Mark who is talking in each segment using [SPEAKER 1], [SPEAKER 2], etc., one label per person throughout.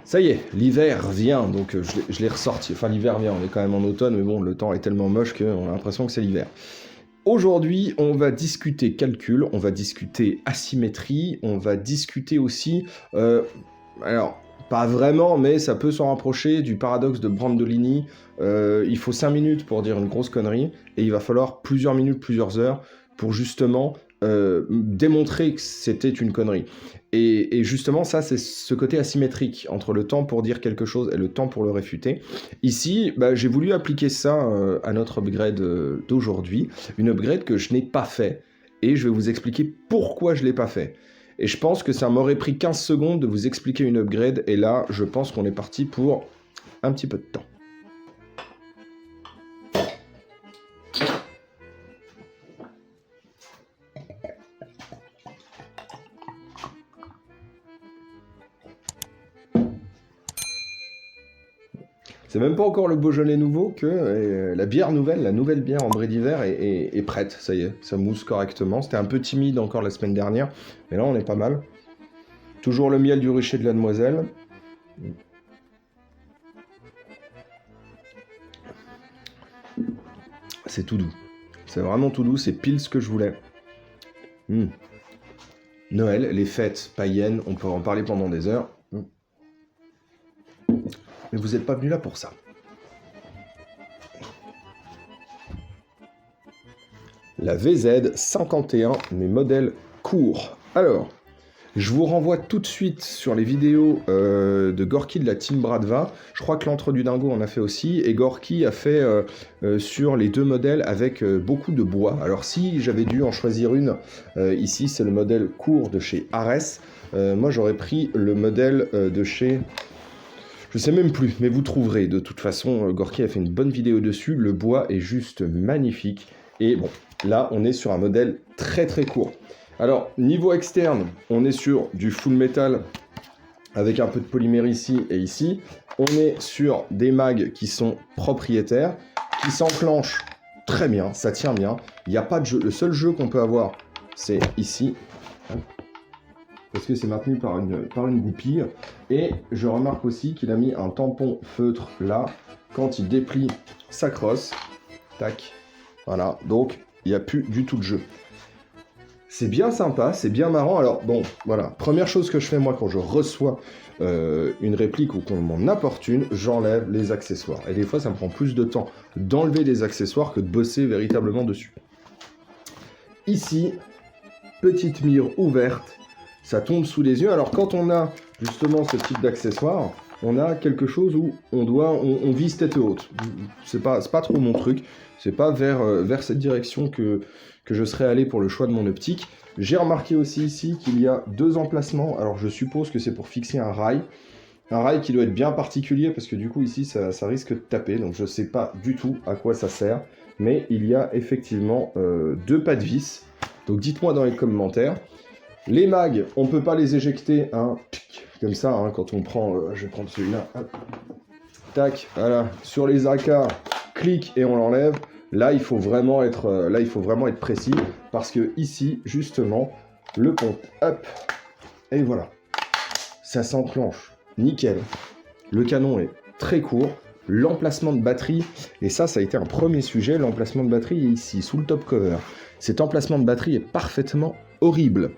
[SPEAKER 1] Ça y est, l'hiver vient, donc je l'ai ressorti. Enfin, l'hiver vient, on est quand même en automne, mais bon, le temps est tellement moche qu'on a l'impression que c'est l'hiver. Aujourd'hui, on va discuter calcul, on va discuter asymétrie, on va discuter aussi, alors, pas vraiment, mais ça peut s'en rapprocher du paradoxe de Brandolini. Il faut 5 minutes pour dire une grosse connerie, et il va falloir plusieurs minutes, plusieurs heures pour justement démontrer que c'était une connerie. Et justement, ça, c'est ce côté asymétrique entre le temps pour dire quelque chose et le temps pour le réfuter. Ici, j'ai voulu appliquer ça à notre upgrade d'aujourd'hui, une upgrade que je n'ai pas fait, et je vais vous expliquer pourquoi je ne l'ai pas fait. Et je pense que ça m'aurait pris 15 secondes de vous expliquer une upgrade, et là, je pense qu'on est parti pour un petit peu de temps. C'est même pas encore le Beaujolais nouveau que la bière nouvelle, la nouvelle bière en bré d'hiver est prête, ça y est, ça mousse correctement. C'était un peu timide encore la semaine dernière, mais là on est pas mal. Toujours le miel du rucher de la demoiselle. C'est tout doux. C'est vraiment tout doux, c'est pile ce que je voulais. Noël, les fêtes païennes, on peut en parler pendant des heures. Mais vous n'êtes pas venu là pour ça. La VZ51, mes modèles courts. Alors, je vous renvoie tout de suite sur les vidéos de Gorky de la Team Bradva. Je crois que l'entre du dingo en a fait aussi. Et Gorky a fait sur les deux modèles avec beaucoup de bois. Alors si j'avais dû en choisir une, ici c'est le modèle court de chez Ares. Moi j'aurais pris le modèle de chez... Je sais même plus, mais vous trouverez. De toute façon, Gorky a fait une bonne vidéo dessus. Le bois est juste magnifique. Et bon, là, on est sur un modèle très très court. Alors, niveau externe, on est sur du full metal avec un peu de polymère ici et ici. On est sur des mags qui sont propriétaires, qui s'enclenchent très bien, ça tient bien. Il n'y a pas de jeu. Le seul jeu qu'on peut avoir, c'est ici. Parce que c'est maintenu par une goupille. Et je remarque aussi qu'il a mis un tampon feutre là. Quand il déplie sa crosse, tac, voilà, donc il n'y a plus du tout de jeu. C'est bien sympa, c'est bien marrant. Alors bon, voilà, première chose que je fais moi quand je reçois une réplique ou qu'on m'en apporte une, j'enlève les accessoires. Et des fois, ça me prend plus de temps d'enlever les accessoires que de bosser véritablement dessus. Ici, petite mire ouverte. Ça tombe sous les yeux. Alors quand on a justement ce type d'accessoire, on a quelque chose où on vise tête haute. C'est pas trop mon truc. C'est pas vers cette direction que je serais allé pour le choix de mon optique. J'ai remarqué aussi ici qu'il y a deux emplacements. Alors je suppose que c'est pour fixer un rail. Un rail qui doit être bien particulier parce que du coup ici ça risque de taper. Donc je sais pas du tout à quoi ça sert. Mais il y a effectivement deux pas de vis. Donc dites-moi dans les commentaires. Les mags, on ne peut pas les éjecter, hein, comme ça, hein, quand on prend... je vais prendre celui-là. Tac, voilà. Sur les AK, clic et on l'enlève. Là, il faut vraiment être précis, parce que ici, justement, le pompe, hop, et voilà. Ça s'enclenche, nickel. Le canon est très court. L'emplacement de batterie, et ça a été un premier sujet, l'emplacement de batterie est ici, sous le top cover. Cet emplacement de batterie est parfaitement horrible.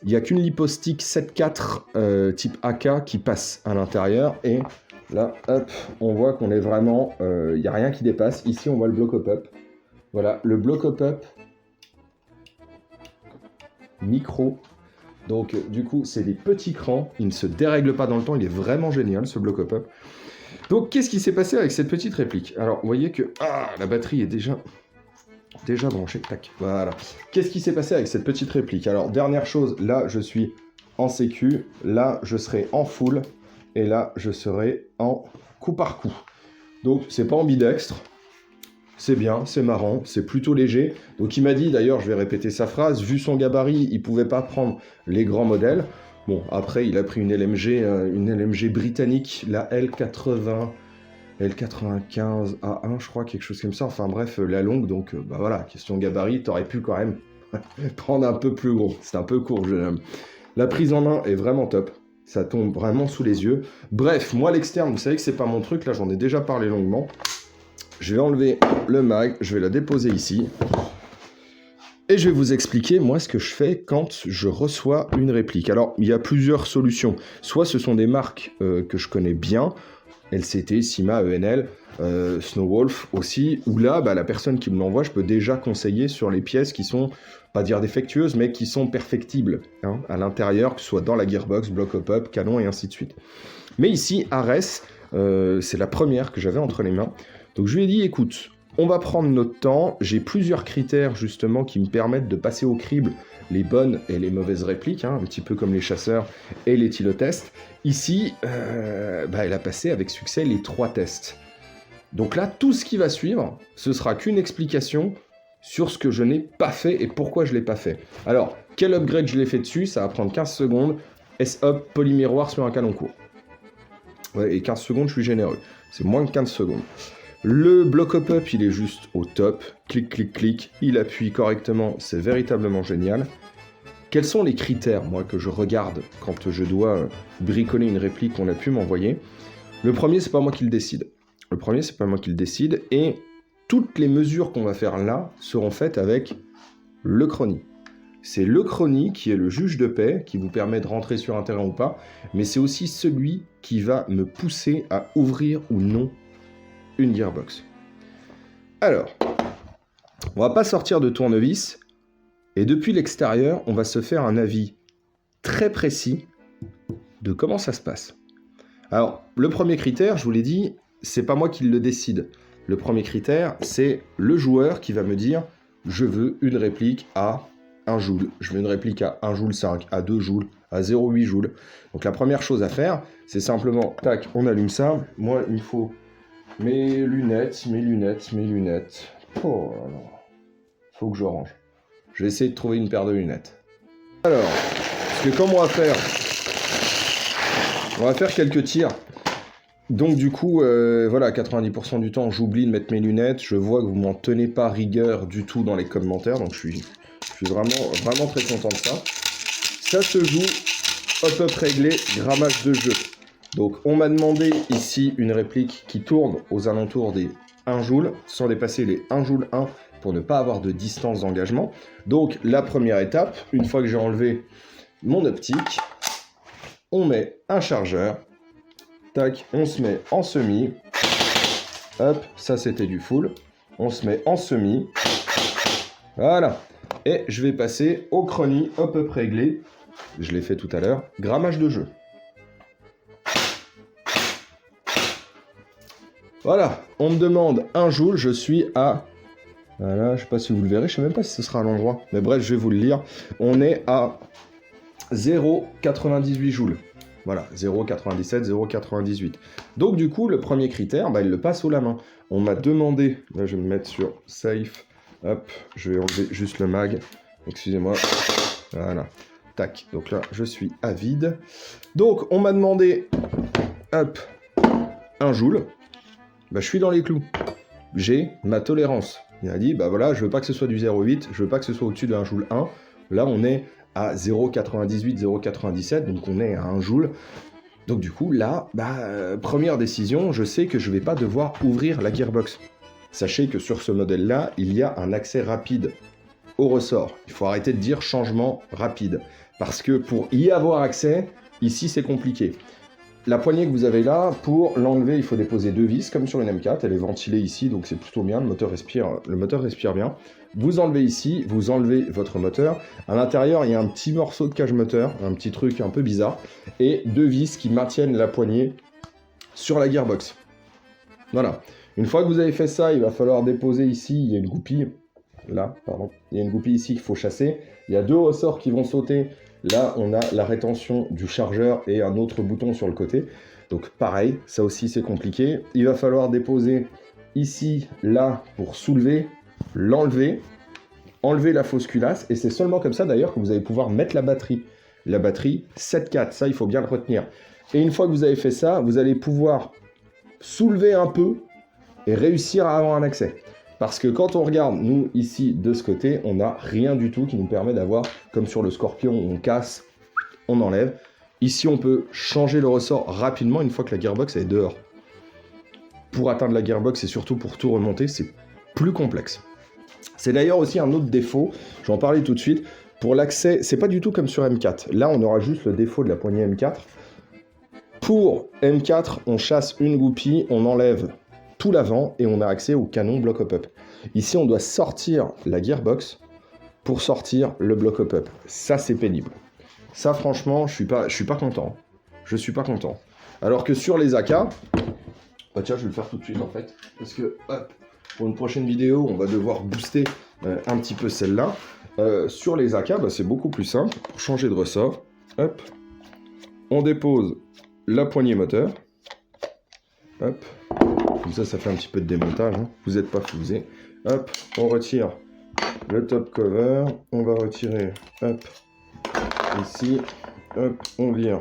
[SPEAKER 1] Il n'y a qu'une lipostick 7.4 type AK qui passe à l'intérieur. Et là, hop, on voit qu'on est vraiment... il n'y a rien qui dépasse. Ici, on voit le bloc hop-up. Voilà, le bloc hop-up micro. Donc, du coup, c'est des petits crans. Il ne se dérègle pas dans le temps. Il est vraiment génial, ce bloc hop-up. Donc, qu'est-ce qui s'est passé avec cette petite réplique? Alors, vous voyez que la batterie est déjà branché, tac, voilà. Qu'est-ce qui s'est passé avec cette petite réplique? Alors, dernière chose, là, je suis en sécu, là, je serai en full, et là, je serai en coup par coup. Donc, c'est pas ambidextre, c'est bien, c'est marrant, c'est plutôt léger. Donc, il m'a dit, d'ailleurs, je vais répéter sa phrase, vu son gabarit, il pouvait pas prendre les grands modèles. Bon, après, il a pris une LMG britannique, la L95 A1, je crois, quelque chose comme ça. Enfin bref, la longue, donc voilà, question gabarit, t'aurais pu quand même prendre un peu plus gros. C'est un peu court, jeune homme. La prise en main est vraiment top. Ça tombe vraiment sous les yeux. Bref, moi l'externe, vous savez que c'est pas mon truc, là j'en ai déjà parlé longuement. Je vais enlever le mag, je vais la déposer ici. Et je vais vous expliquer, moi, ce que je fais quand je reçois une réplique. Alors, il y a plusieurs solutions. Soit ce sont des marques que je connais bien, LCT, Sima, ENL, Snowwolf aussi, où là, bah, la personne qui me l'envoie, je peux déjà conseiller sur les pièces qui sont, pas dire défectueuses, mais qui sont perfectibles, hein, à l'intérieur, que ce soit dans la gearbox, block hop-up, canon et ainsi de suite. Mais ici, Ares, c'est la première que j'avais entre les mains. Donc je lui ai dit, écoute, on va prendre notre temps, j'ai plusieurs critères justement qui me permettent de passer au crible les bonnes et les mauvaises répliques, hein, un petit peu comme les chasseurs et les tylotests. Ici, elle a passé avec succès les 3 tests. Donc là, tout ce qui va suivre, ce sera qu'une explication sur ce que je n'ai pas fait et pourquoi je ne l'ai pas fait. Alors, quel upgrade je l'ai fait dessus? Ça va prendre 15 secondes. S-Up, polymiroir sur un canon court. Ouais, et 15 secondes, je suis généreux. C'est moins que 15 secondes. Le block up, il est juste au top. Clic, clic, clic. Il appuie correctement. C'est véritablement génial. Quels sont les critères, moi, que je regarde quand je dois bricoler une réplique qu'on a pu m'envoyer? Le premier, c'est pas moi qui le décide. Et toutes les mesures qu'on va faire là seront faites avec le chrony. C'est le chrony qui est le juge de paix, qui vous permet de rentrer sur un terrain ou pas, mais c'est aussi celui qui va me pousser à ouvrir ou non une gearbox. Alors, on va pas sortir de tournevis, et depuis l'extérieur, on va se faire un avis très précis de comment ça se passe. Alors, le premier critère, je vous l'ai dit, c'est pas moi qui le décide. Le premier critère, c'est le joueur qui va me dire « Je veux une réplique à 1 joule, je veux une réplique à 1 joule 5, à 2 joules, à 0,8 joules. » Donc la première chose à faire, c'est simplement, tac, on allume ça. Moi, il me faut mes lunettes. Oh là là, faut que je range. Je vais essayer de trouver une paire de lunettes. Alors, parce que comme on va faire quelques tirs. Donc du coup, voilà, 90% du temps, j'oublie de mettre mes lunettes. Je vois que vous m'en tenez pas rigueur du tout dans les commentaires, donc je suis vraiment très content de ça. Ça se joue hop-up réglé, grammage de jeu. Donc on m'a demandé ici une réplique qui tourne aux alentours des 1 joule, sans dépasser les 1 joule 1 pour ne pas avoir de distance d'engagement. Donc la première étape, une fois que j'ai enlevé mon optique, on met un chargeur, tac, on se met en semi, hop, ça c'était du full, on se met en semi, voilà, et je vais passer au chrony hop-up réglé, je l'ai fait tout à l'heure, grammage de jeu. Voilà, on me demande 1 joule, je suis à... Voilà, je sais pas si vous le verrez, je sais même pas si ce sera à l'endroit, mais bref, je vais vous le lire. On est à 0,98 joules. Voilà, 0,97, 0,98. Donc du coup, le premier critère, il le passe haut la main. On m'a demandé, là je vais me mettre sur Safe, hop, je vais enlever juste le mag, excusez-moi, voilà, tac, donc là, je suis à vide. Donc, on m'a demandé, hop, 1 joule, je suis dans les clous. J'ai ma tolérance. Il a dit, voilà, je veux pas que ce soit du 0,8, je veux pas que ce soit au-dessus de 1 joule 1. Là, on est à 0,98, 0,97, donc on est à 1 joule. Donc du coup, là, première décision, je sais que je vais pas devoir ouvrir la gearbox. Sachez que sur ce modèle-là, il y a un accès rapide au ressort. Il faut arrêter de dire changement rapide, parce que pour y avoir accès, ici c'est compliqué. La poignée que vous avez là, pour l'enlever, il faut déposer 2 vis, comme sur une M4. Elle est ventilée ici, donc c'est plutôt bien. Le moteur respire bien. Vous enlevez ici, vous enlevez votre moteur. À l'intérieur, il y a un petit morceau de cage moteur, un petit truc un peu bizarre, et 2 vis qui maintiennent la poignée sur la gearbox. Voilà. Une fois que vous avez fait ça, il va falloir déposer ici, il y a une goupille. Là, pardon. Il y a une goupille ici qu'il faut chasser. Il y a 2 ressorts qui vont sauter. Là, on a la rétention du chargeur et un autre bouton sur le côté. Donc pareil, ça aussi c'est compliqué. Il va falloir déposer ici, là, pour soulever, l'enlever, enlever la fausse culasse. Et c'est seulement comme ça d'ailleurs que vous allez pouvoir mettre la batterie. La batterie 7.4, ça il faut bien le retenir. Et une fois que vous avez fait ça, vous allez pouvoir soulever un peu et réussir à avoir un accès. Parce que quand on regarde, nous, ici, de ce côté, on n'a rien du tout qui nous permet d'avoir, comme sur le Scorpion, où on casse, on enlève. Ici, on peut changer le ressort rapidement une fois que la gearbox est dehors. Pour atteindre la gearbox et surtout pour tout remonter, c'est plus complexe. C'est d'ailleurs aussi un autre défaut, je vais en parler tout de suite. Pour l'accès, c'est pas du tout comme sur M4. Là, on aura juste le défaut de la poignée M4. Pour M4, on chasse une goupille, on enlève tout l'avant et on a accès au canon block up. Ici, on doit sortir la gearbox pour sortir le block up. Ça, c'est pénible. Ça, franchement, je suis pas content. Je suis pas content. Alors que sur les AK, bah tiens, je vais le faire tout de suite en fait, parce que hop, pour une prochaine vidéo, on va devoir booster un petit peu celle-là. Sur les AK, bah, c'est beaucoup plus simple. Pour changer de ressort, hop, on dépose la poignée moteur. Hop, comme ça fait un petit peu de démontage. Hein. Vous n'êtes pas fusé. Hop, on retire le top cover. On va retirer, hop, ici, hop, on vire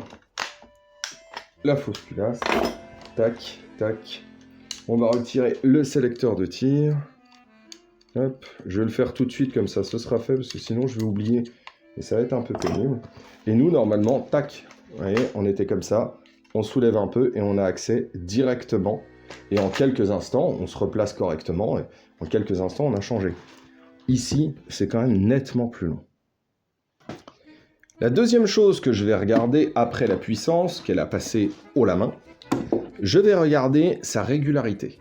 [SPEAKER 1] la fausse culasse, tac, tac, on va retirer le sélecteur de tir, hop, je vais le faire tout de suite comme ça, ce sera fait, parce que sinon je vais oublier, et ça va être un peu pénible, et nous, normalement, tac, vous voyez, on était comme ça, on soulève un peu, et on a accès directement, et en quelques instants, on se replace correctement, et en quelques instants, on a changé. Ici, c'est quand même nettement plus long. La deuxième chose que je vais regarder après la puissance qu'elle a passée haut la main, je vais regarder sa régularité.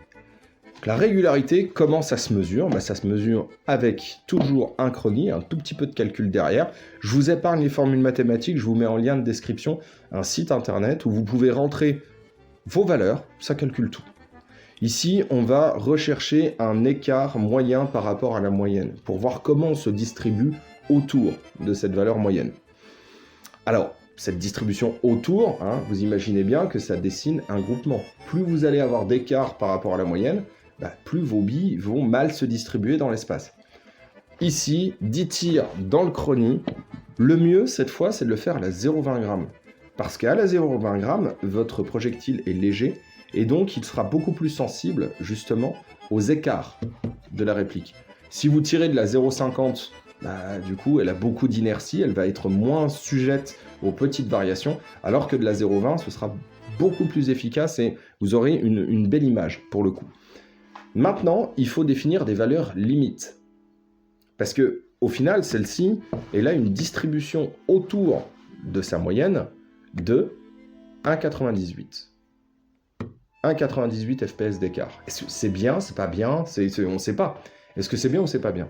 [SPEAKER 1] La régularité, comment ça se mesure? Ça se mesure avec toujours un chrony, un tout petit peu de calcul derrière. Je vous épargne les formules mathématiques, je vous mets en lien de description un site internet où vous pouvez rentrer vos valeurs, ça calcule tout. Ici, on va rechercher un écart moyen par rapport à la moyenne, pour voir comment on se distribue autour de cette valeur moyenne. Alors, cette distribution autour, hein, vous imaginez bien que ça dessine un groupement. Plus vous allez avoir d'écart par rapport à la moyenne, plus vos billes vont mal se distribuer dans l'espace. Ici, 10 tirs dans le chrony, le mieux cette fois c'est de le faire à la 0,20 g. Parce qu'à la 0,20 g, votre projectile est léger et donc il sera beaucoup plus sensible justement aux écarts de la réplique. Si vous tirez de la 0,50, du coup, elle a beaucoup d'inertie, elle va être moins sujette aux petites variations, alors que de la 0,20, ce sera beaucoup plus efficace et vous aurez une belle image pour le coup. Maintenant, il faut définir des valeurs limites. Parce que, au final, celle-ci, elle a une distribution autour de sa moyenne de 1,98. 1,98 FPS d'écart. Est-ce que c'est bien, c'est pas bien, on ne sait pas. Est-ce que c'est bien ou c'est pas bien?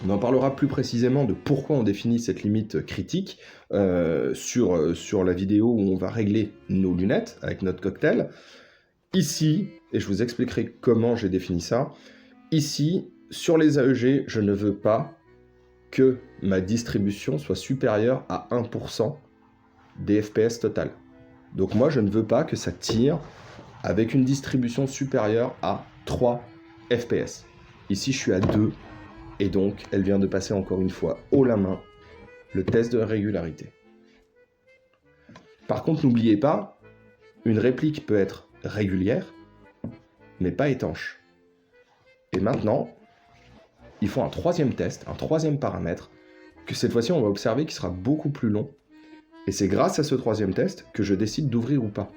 [SPEAKER 1] On en parlera plus précisément de pourquoi on définit cette limite critique sur la vidéo où on va régler nos lunettes avec notre cocktail. Ici, et je vous expliquerai comment j'ai défini ça, ici, sur les AEG, je ne veux pas que ma distribution soit supérieure à 1% des FPS total. Donc moi, je ne veux pas que ça tire avec une distribution supérieure à 3 FPS. Ici, je suis à 2. Et donc, elle vient de passer encore une fois haut la main le test de régularité. Par contre, n'oubliez pas, une réplique peut être régulière, mais pas étanche. Et maintenant, il faut un troisième test, un troisième paramètre, que cette fois-ci on va observer qui sera beaucoup plus long. Et c'est grâce à ce troisième test que je décide d'ouvrir ou pas.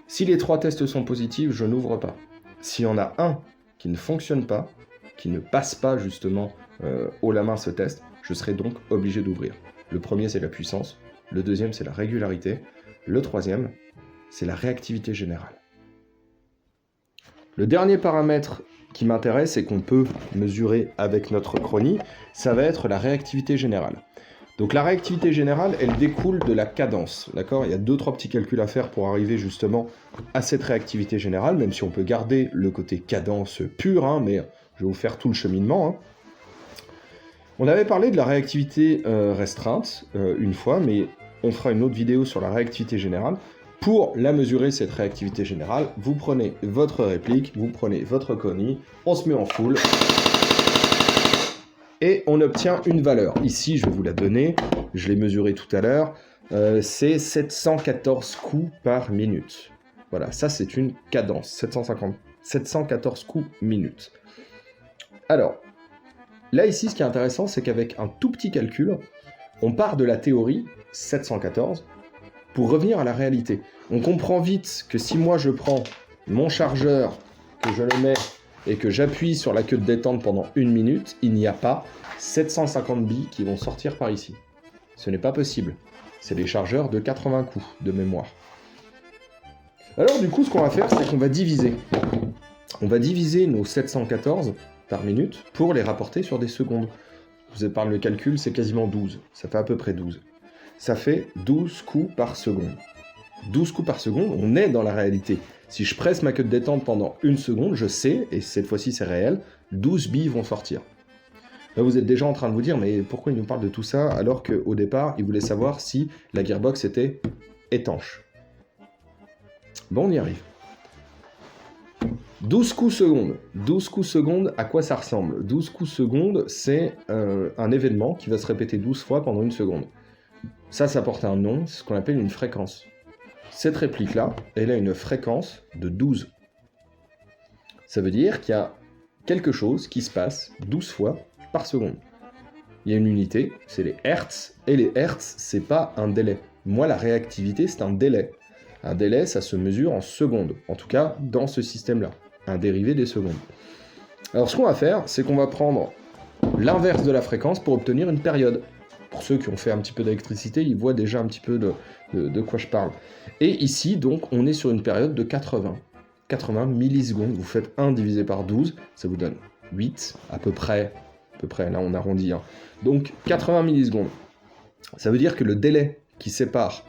[SPEAKER 1] Si les 3 tests sont positifs, je n'ouvre pas. S'il y en a un qui ne fonctionne pas, qui ne passe pas justement haut la main ce test, je serai donc obligé d'ouvrir. Le premier c'est la puissance, le deuxième c'est la régularité, le troisième c'est la réactivité générale. Le dernier paramètre qui m'intéresse et qu'on peut mesurer avec notre chrony, ça va être la réactivité générale. Donc la réactivité générale, elle découle de la cadence, d'accord? Il y a 2-3 petits calculs à faire pour arriver justement à cette réactivité générale, même si on peut garder le côté cadence pure, hein, mais je vais vous faire tout le cheminement. Hein. On avait parlé de la réactivité restreinte une fois, mais on fera une autre vidéo sur la réactivité générale. Pour la mesurer, cette réactivité générale, vous prenez votre réplique, vous prenez votre chrony, on se met en full, et on obtient une valeur. Ici, je vais vous la donner, je l'ai mesuré tout à l'heure, c'est 714 coups par minute. Voilà, ça c'est une cadence, 714 coups minute. Alors, là ici, ce qui est intéressant, c'est qu'avec un tout petit calcul, on part de la théorie 714, pour revenir à la réalité. On comprend vite que si moi je prends mon chargeur, que je le mets et que j'appuie sur la queue de détente pendant 1 minute, il n'y a pas 750 billes qui vont sortir par ici. Ce n'est pas possible. C'est des chargeurs de 80 coups de mémoire. Alors du coup, ce qu'on va faire, c'est qu'on va diviser. On va diviser nos 714 par minute pour les rapporter sur des secondes. Je vous épargne le calcul, c'est quasiment 12. Ça fait à peu près 12. Ça fait 12 coups par seconde. 12 coups par seconde, on est dans la réalité. Si je presse ma queue de détente pendant 1 seconde, je sais, et cette fois-ci c'est réel, 12 billes vont sortir. Là, vous êtes déjà en train de vous dire, mais pourquoi il nous parle de tout ça alors qu'au départ, il voulait savoir si la gearbox était étanche. Bon, on y arrive. 12 coups secondes. 12 coups secondes, à quoi ça ressemble? 12 coups secondes, c'est un événement qui va se répéter 12 fois pendant 1 seconde. Ça porte un nom, c'est ce qu'on appelle une fréquence. Cette réplique-là, elle a une fréquence de 12. Ça veut dire qu'il y a quelque chose qui se passe 12 fois par seconde. Il y a une unité, c'est les hertz, et les hertz, c'est pas un délai. Moi, la réactivité, c'est un délai. Un délai, ça se mesure en secondes, en tout cas dans ce système-là, un dérivé des secondes. Alors ce qu'on va faire, c'est qu'on va prendre l'inverse de la fréquence pour obtenir une période. Pour ceux qui ont fait un petit peu d'électricité, ils voient déjà un petit peu de quoi je parle. Et ici, donc, on est sur une période de 80 millisecondes. Vous faites 1 divisé par 12, ça vous donne 8, à peu près, là on arrondit. Hein. Donc 80 millisecondes. Ça veut dire que le délai qui sépare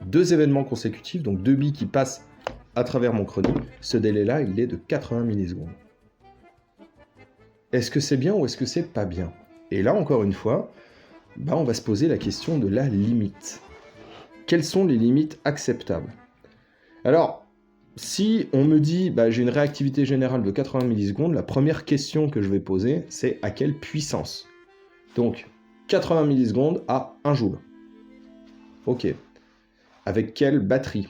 [SPEAKER 1] 2 événements consécutifs, donc 2 billes qui passent à travers mon chrono, ce délai-là, il est de 80 millisecondes. Est-ce que c'est bien ou est-ce que c'est pas bien? Et là, encore une fois, on va se poser la question de la limite. Quelles sont les limites acceptables? Alors, si on me dit j'ai une réactivité générale de 80 millisecondes, la première question que je vais poser, c'est à quelle puissance? Donc, 80 millisecondes à 1 joule. Ok. Avec quelle batterie?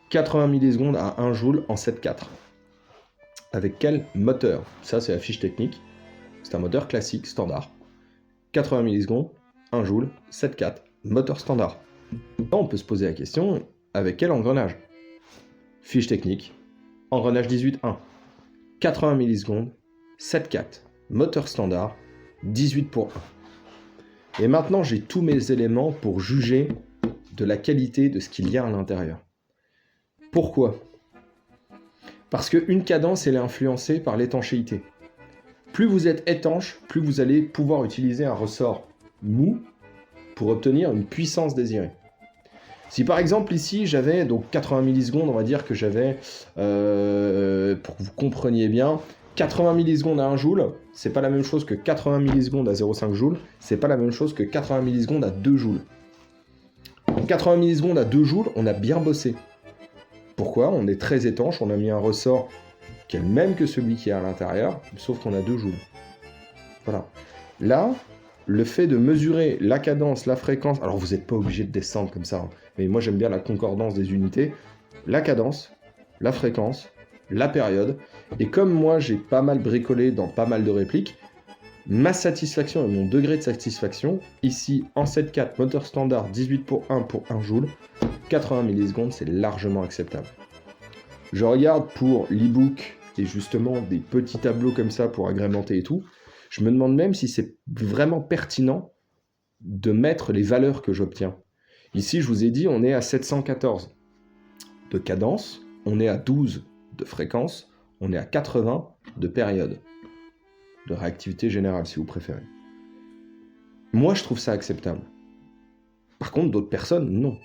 [SPEAKER 1] 80 millisecondes à 1 joule en 7/4. Avec quel moteur? Ça, c'est la fiche technique. C'est un moteur classique, standard. 80 millisecondes, 1 joule, 7/4, moteur standard. Là, on peut se poser la question, avec quel engrenage? Fiche technique, engrenage 18.1, 80 millisecondes, 7/4, moteur standard, 18 pour 1. Et maintenant, j'ai tous mes éléments pour juger de la qualité de ce qu'il y a à l'intérieur. Pourquoi? Parce qu'une cadence, elle est influencée par l'étanchéité. Plus vous êtes étanche, plus vous allez pouvoir utiliser un ressort mou pour obtenir une puissance désirée. Si par exemple ici j'avais donc 80 millisecondes, on va dire que j'avais, pour que vous compreniez bien, 80 millisecondes à 1 joule, c'est pas la même chose que 80 millisecondes à 0,5 joule, c'est pas la même chose que 80 millisecondes à 2 joules. 80 millisecondes à 2 joules, on a bien bossé. Pourquoi? On est très étanche, on a mis un ressort qui est le même que celui qui est à l'intérieur, sauf qu'on a 2 joules. Voilà. Là, le fait de mesurer la cadence, la fréquence, alors vous n'êtes pas obligé de descendre comme ça, hein, mais moi j'aime bien la concordance des unités, la cadence, la fréquence, la période, et comme moi j'ai pas mal bricolé dans pas mal de répliques, ma satisfaction et mon degré de satisfaction, ici en 7/4, moteur standard, 18 pour 1 joule, 80 millisecondes, c'est largement acceptable. Je regarde pour l'e-book et justement des petits tableaux comme ça pour agrémenter et tout, je me demande même si c'est vraiment pertinent de mettre les valeurs que j'obtiens. Ici, je vous ai dit, on est à 714 de cadence, on est à 12 de fréquence, on est à 80 de période, de réactivité générale si vous préférez. Moi, je trouve ça acceptable. Par contre, d'autres personnes, non.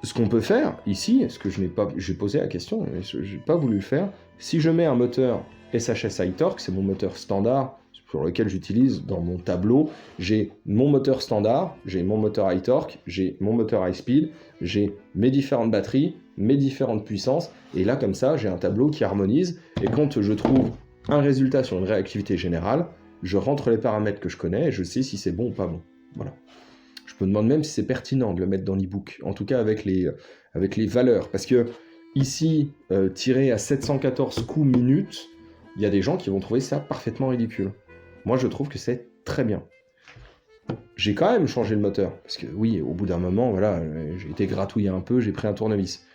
[SPEAKER 1] Ce qu'on peut faire ici, ce que j'ai posé la question, mais je n'ai pas voulu le faire, si je mets un moteur SHS iTorque, c'est mon moteur standard, sur lequel j'utilise dans mon tableau, j'ai mon moteur standard, j'ai mon moteur iTorque, j'ai mon moteur iSpeed, j'ai mes différentes batteries, mes différentes puissances, et là comme ça j'ai un tableau qui harmonise, et quand je trouve un résultat sur une réactivité générale, je rentre les paramètres que je connais, et je sais si c'est bon ou pas bon. Voilà. Je me demande même si c'est pertinent de le mettre dans l'e-book, en tout cas avec les valeurs, parce que ici, tiré à 714 coups minutes, il y a des gens qui vont trouver ça parfaitement ridicule. Moi, je trouve que c'est très bien. J'ai quand même changé le moteur. Parce que oui, au bout d'un moment, voilà, j'ai été gratouillé un peu, j'ai pris un tournevis.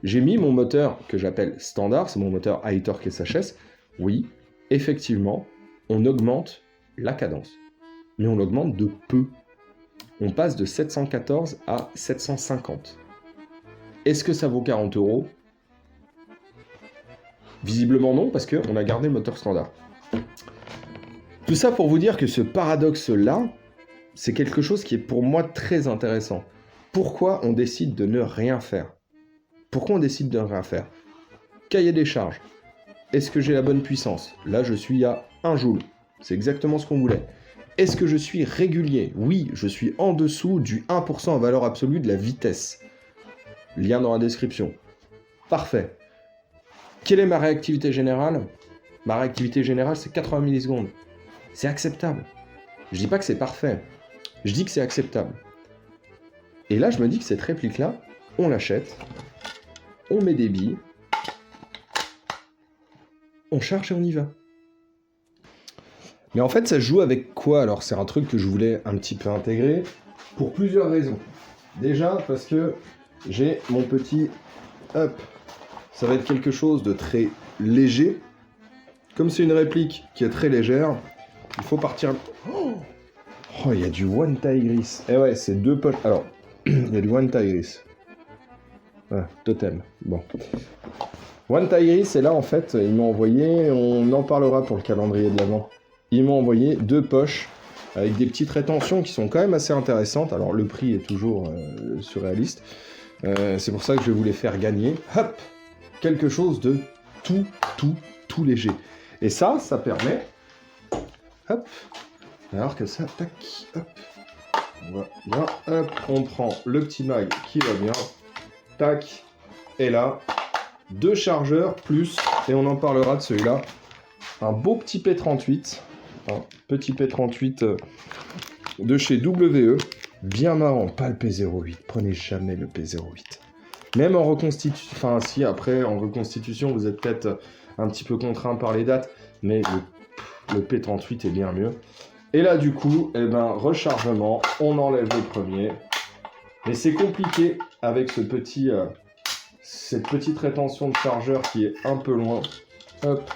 [SPEAKER 1] J'ai mis mon moteur que j'appelle standard, c'est mon moteur high torque SHS. Oui, effectivement, on augmente la cadence. Mais on l'augmente de peu. On passe de 714 à 750. Est-ce que ça vaut 40 €? Visiblement non, parce qu'on a gardé le moteur standard. Tout ça pour vous dire que ce paradoxe-là, c'est quelque chose qui est pour moi très intéressant. Pourquoi on décide de ne rien faire? Pourquoi on décide de ne rien faire? Cahier des charges. Est-ce que j'ai la bonne puissance? Là, je suis à 1 joule. C'est exactement ce qu'on voulait. Est-ce que je suis régulier? Oui, je suis en dessous du 1% en valeur absolue de la vitesse. Lien dans la description. Parfait. Quelle est ma réactivité générale? Ma réactivité générale, c'est 80 millisecondes. C'est acceptable. Je dis pas que c'est parfait. Je dis que c'est acceptable. Et là, je me dis que cette réplique-là, on l'achète, on met des billes, on charge et on y va. Mais en fait, ça se joue avec quoi? Alors, c'est un truc que je voulais un petit peu intégrer pour plusieurs raisons. Déjà, parce que j'ai mon petit up. Ça va être quelque chose de très léger. Comme c'est une réplique qui est très légère, il faut partir... Oh, il y a du One Tigris. Eh ouais, c'est 2 poches. Alors, il y a du One Tigris. Ah, totem. Bon. One Tigris, et là, en fait, ils m'ont envoyé... On en parlera pour le calendrier de l'Avent. Ils m'ont envoyé 2 poches avec des petites rétentions qui sont quand même assez intéressantes. Alors, le prix est toujours surréaliste. C'est pour ça que je vais vous les faire gagner. Hop! Quelque chose de tout léger. Et ça permet... Hop! Alors que ça, tac, hop, voilà, hop, on prend le petit mag qui va bien, tac, et là, 2 chargeurs plus, et on en parlera de celui-là, un beau petit P38, un petit P38 de chez WE, bien marrant, pas le P08, prenez jamais le P08. Même en reconstitution, enfin si après en reconstitution vous êtes peut-être un petit peu contraint par les dates, mais le P38 est bien mieux. Et là, du coup, eh ben, rechargement, on enlève le premier. Mais c'est compliqué avec ce petit, cette petite rétention de chargeur qui est un peu loin. Hop.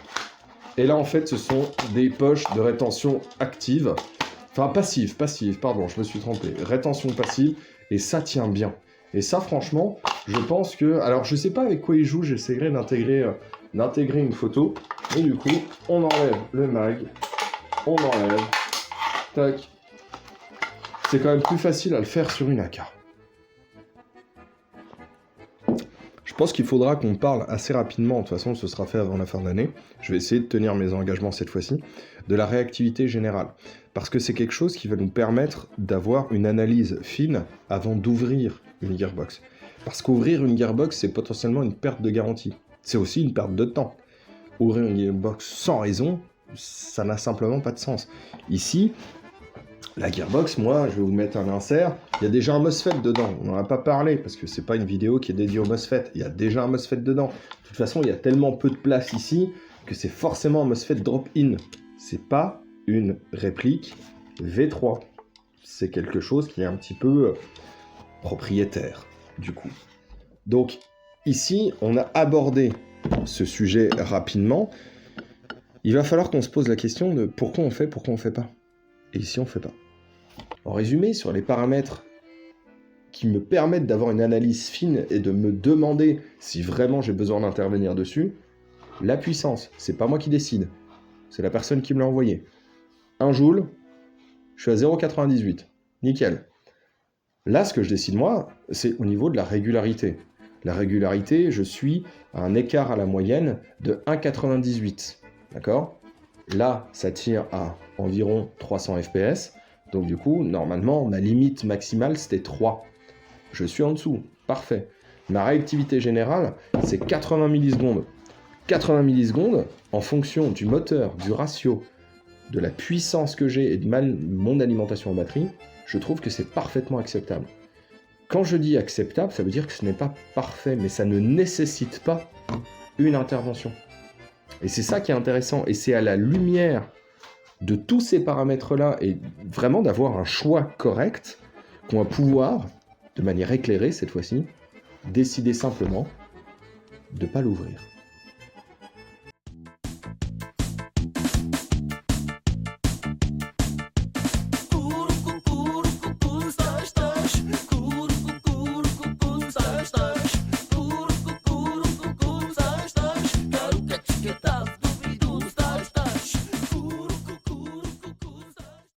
[SPEAKER 1] Et là, en fait, ce sont des poches de rétention active. Enfin, passive, pardon, je me suis trompé. Rétention passive, et ça tient bien. Et ça, franchement, je pense que... Alors, je sais pas avec quoi il joue, j'essaierai d'intégrer une photo. Et du coup, on enlève le mag, on enlève... Tac. C'est quand même plus facile à le faire sur une AK. Je pense qu'il faudra qu'on parle assez rapidement, de toute façon ce sera fait avant la fin de l'année, je vais essayer de tenir mes engagements cette fois-ci, de la réactivité générale. Parce que c'est quelque chose qui va nous permettre d'avoir une analyse fine avant d'ouvrir une gearbox. Parce qu'ouvrir une gearbox, c'est potentiellement une perte de garantie. C'est aussi une perte de temps. Ouvrir une gearbox sans raison, ça n'a simplement pas de sens. Ici, la gearbox, moi, je vais vous mettre un insert. Il y a déjà un MOSFET dedans. On n'en a pas parlé parce que c'est pas une vidéo qui est dédiée au MOSFET. Il y a déjà un MOSFET dedans. De toute façon, il y a tellement peu de place ici que c'est forcément un MOSFET drop-in. C'est pas une réplique V3. C'est quelque chose qui est un petit peu propriétaire, du coup. Donc, ici, on a abordé ce sujet rapidement. Il va falloir qu'on se pose la question de pourquoi on fait pas. Et ici, on fait pas. En résumé, sur les paramètres qui me permettent d'avoir une analyse fine et de me demander si vraiment j'ai besoin d'intervenir dessus, la puissance, c'est pas moi qui décide. C'est la personne qui me l'a envoyé. 1 joule, je suis à 0,98. Nickel. Là, ce que je décide moi, c'est au niveau de la régularité. La régularité, je suis à un écart à la moyenne de 1,98. D'accord ? Là, ça tire à environ 300 fps. Donc du coup, normalement, ma limite maximale, c'était 3. Je suis en dessous. Parfait. Ma réactivité générale, c'est 80 millisecondes. 80 millisecondes, en fonction du moteur, du ratio, de la puissance que j'ai et de mon alimentation en batterie, je trouve que c'est parfaitement acceptable. Quand je dis acceptable, ça veut dire que ce n'est pas parfait, mais ça ne nécessite pas une intervention. Et c'est ça qui est intéressant, et c'est à la lumière de tous ces paramètres-là et vraiment d'avoir un choix correct qu'on va pouvoir, de manière éclairée cette fois-ci, décider simplement de ne pas l'ouvrir.